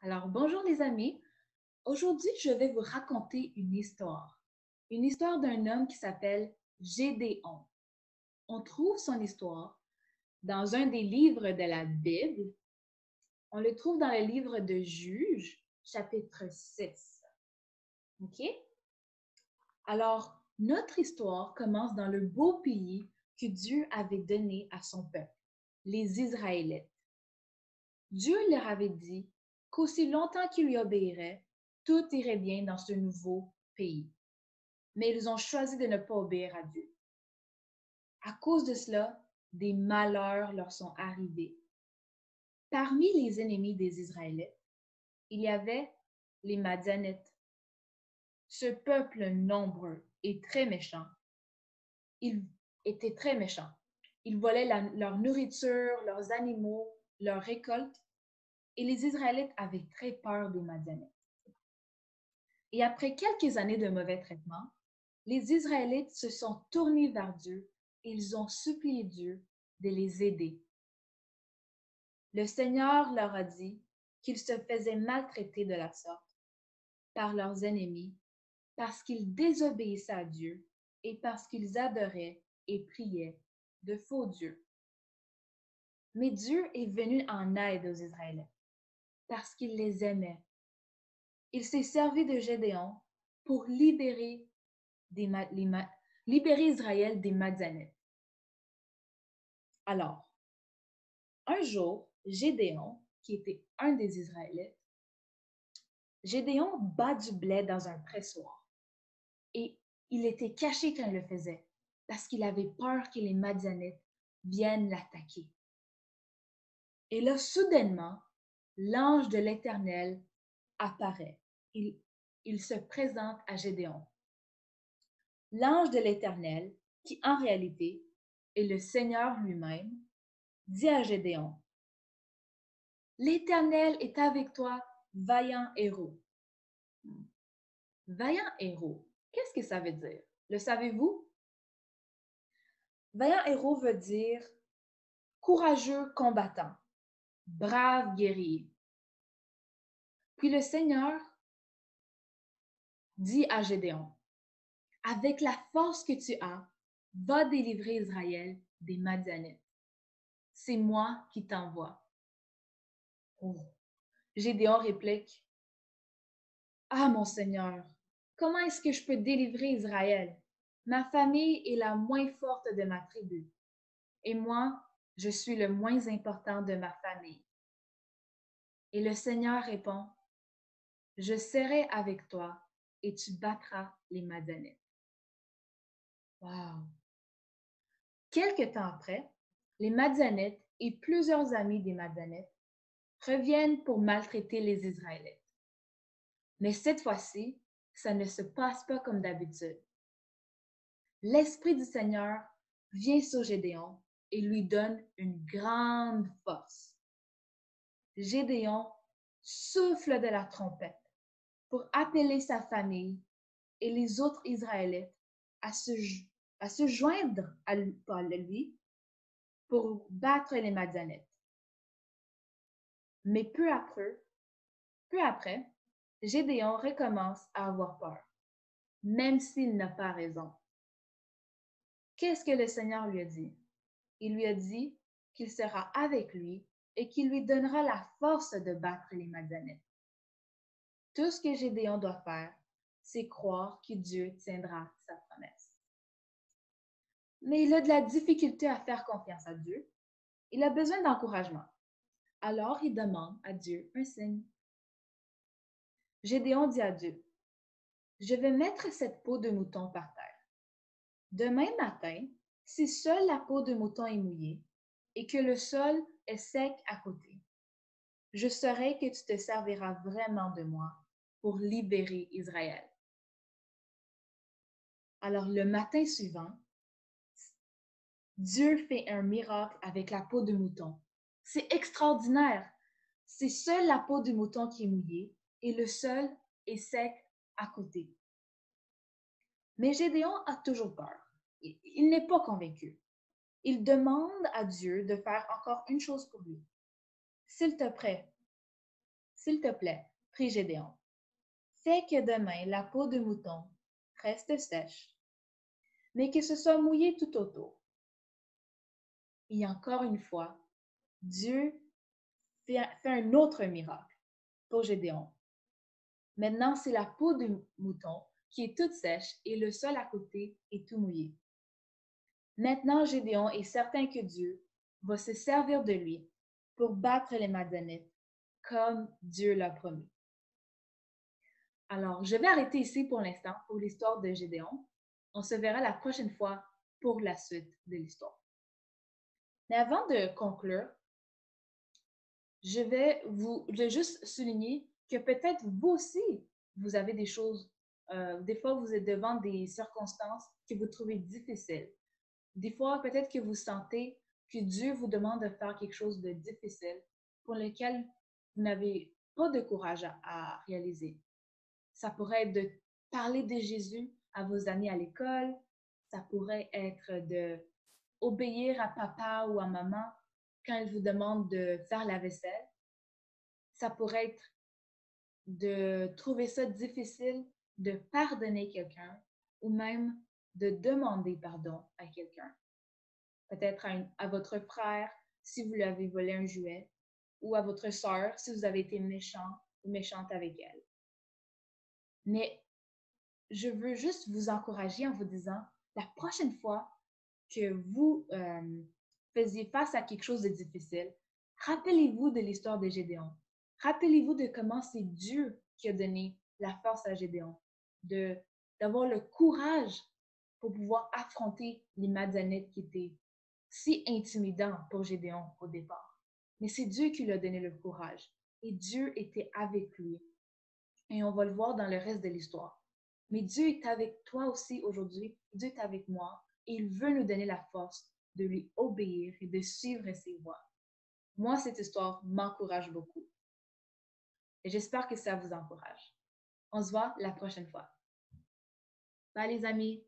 Alors, bonjour les amis. Aujourd'hui, je vais vous raconter une histoire. Une histoire d'un homme qui s'appelle Gédéon. On trouve son histoire dans un des livres de la Bible. On le trouve dans le livre de Juges, chapitre 6. OK? Alors, notre histoire commence dans le beau pays que Dieu avait donné à son peuple, les Israélites. Dieu leur avait dit qu'aussi longtemps qu'ils lui obéiraient, tout irait bien dans ce nouveau pays. Mais ils ont choisi de ne pas obéir à Dieu. À cause de cela, des malheurs leur sont arrivés. Parmi les ennemis des Israélites, il y avait les Madianites. Ce peuple nombreux et très méchant, ils étaient très méchants. Ils volaient leur nourriture, leurs animaux, leurs récoltes, et les Israélites avaient très peur des Madianites. Et après quelques années de mauvais traitements, les Israélites se sont tournés vers Dieu et ils ont supplié Dieu de les aider. Le Seigneur leur a dit qu'ils se faisaient maltraiter de la sorte par leurs ennemis parce qu'ils désobéissaient à Dieu et parce qu'ils adoraient et priaient de faux dieux. Mais Dieu est venu en aide aux Israélites parce qu'il les aimait. Il s'est servi de Gédéon pour libérer Israël des Madianites. Alors, un jour, Gédéon, qui était un des Israélites, Gédéon bat du blé dans un pressoir et il était caché quand il le faisait parce qu'il avait peur que les Madianites viennent l'attaquer. Et là, soudainement, l'ange de l'Éternel apparaît. Il se présente à Gédéon. L'ange de l'Éternel, qui en réalité est le Seigneur lui-même, dit à Gédéon, l'Éternel est avec toi, vaillant héros. Vaillant héros, qu'est-ce que ça veut dire? Le savez-vous? Vaillant héros veut dire courageux combattant, brave guerrier. Puis le Seigneur dit à Gédéon, avec la force que tu as, va délivrer Israël des Madianites. C'est moi qui t'envoie. Oh. Gédéon réplique, ah mon Seigneur, comment est-ce que je peux délivrer Israël? Ma famille est la moins forte de ma tribu, et moi, je suis le moins important de ma famille. Et le Seigneur répond, je serai avec toi et tu battras les Madianites. Wow! Quelque temps après, les Madianites et plusieurs amis des Madianites reviennent pour maltraiter les Israélites. Mais cette fois-ci, ça ne se passe pas comme d'habitude. L'Esprit du Seigneur vient sur Gédéon et lui donne une grande force. Gédéon souffle de la trompette pour appeler sa famille et les autres Israélites à se joindre à lui pour battre les Madianites. Mais peu après, Gédéon recommence à avoir peur, même s'il n'a pas raison. Qu'est-ce que le Seigneur lui a dit? Il lui a dit qu'il sera avec lui et qu'il lui donnera la force de battre les Madianites. Tout ce que Gédéon doit faire, c'est croire que Dieu tiendra sa promesse. Mais il a de la difficulté à faire confiance à Dieu. Il a besoin d'encouragement. Alors il demande à Dieu un signe. Gédéon dit à Dieu, je vais mettre cette peau de mouton par terre. Demain matin, si seule la peau de mouton est mouillée et que le sol est sec à côté, je saurai que tu te serviras vraiment de moi pour libérer Israël. Alors le matin suivant, Dieu fait un miracle avec la peau de mouton. C'est extraordinaire. C'est seule la peau du mouton qui est mouillée et le sol est sec à côté. Mais Gédéon a toujours peur. Il n'est pas convaincu. Il demande à Dieu de faire encore une chose pour lui. S'il te plaît, S'il te plaît, prie Gédéon, fais que demain la peau de mouton reste sèche, mais que ce soit mouillé tout autour. Et encore une fois, Dieu fait un autre miracle pour Gédéon. Maintenant, c'est la peau de mouton qui est toute sèche et le sol à côté est tout mouillé. Maintenant, Gédéon est certain que Dieu va se servir de lui pour battre les Madianites, comme Dieu l'a promis. Alors, je vais arrêter ici pour l'instant pour l'histoire de Gédéon. On se verra la prochaine fois pour la suite de l'histoire. Mais avant de conclure, je vais juste souligner que peut-être vous aussi, vous avez des choses, des fois vous êtes devant des circonstances que vous trouvez difficiles. Des fois, peut-être que vous sentez que Dieu vous demande de faire quelque chose de difficile pour lequel vous n'avez pas de courage à réaliser. Ça pourrait être de parler de Jésus à vos amis à l'école. Ça pourrait être de obéir à papa ou à maman quand ils vous demandent de faire la vaisselle. Ça pourrait être de trouver ça difficile de pardonner quelqu'un ou même de demander pardon à quelqu'un. Peut-être à votre frère si vous lui avez volé un jouet ou à votre sœur si vous avez été méchant ou méchante avec elle. Mais je veux juste vous encourager en vous disant, la prochaine fois que vous faisiez face à quelque chose de difficile, rappelez-vous de l'histoire de Gédéon. Rappelez-vous de comment c'est Dieu qui a donné la force à Gédéon, d'avoir le courage pour pouvoir affronter les Madianites qui étaient si intimidants pour Gédéon au départ. Mais c'est Dieu qui lui a donné le courage et Dieu était avec lui. Et on va le voir dans le reste de l'histoire. Mais Dieu est avec toi aussi aujourd'hui. Dieu est avec moi et il veut nous donner la force de lui obéir et de suivre ses voies. Moi, cette histoire m'encourage beaucoup. Et j'espère que ça vous encourage. On se voit la prochaine fois. Bye les amis!